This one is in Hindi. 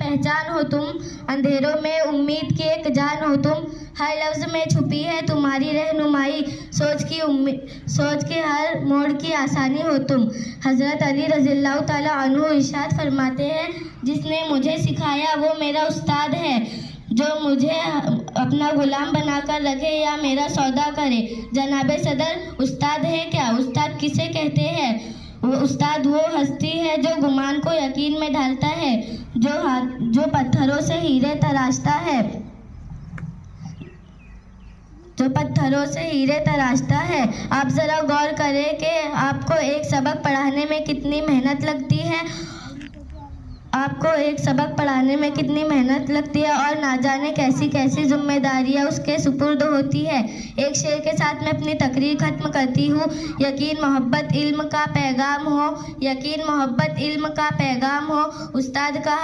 पहचान हो तुम, अंधेरों में उम्मीद की एक जान हो तुम। हर लफ्ज़ में छुपी है तुम्हारी रहनुमाई, सोच के हर मोड़ की आसानी हो तुम। हज़रत अली रज़ियल्लाहु ताला अन्हु इरशाद फरमाते हैं, जिसने मुझे सिखाया वो मेरा उस्ताद है, जो मुझे अपना गुलाम बनाकर रखे या मेरा सौदा करे। जनाबे सदर, उस्ताद है क्या? उस्ताद किसे कहते हैं? उस्ताद वो हस्ती है जो गुमान को यकीन में ढालता है, जो पत्थरों से हीरे तराशता है, आप ज़रा गौर करें कि आपको एक सबक पढ़ाने में कितनी मेहनत लगती है, और ना जाने कैसी कैसी जिम्मेदारियां उसके सुपुर्द होती है। एक शेर के साथ मैं अपनी तकरीर खत्म करती हूँ। यकीन मोहब्बत इल्म का पैगाम हो, उस्ताद का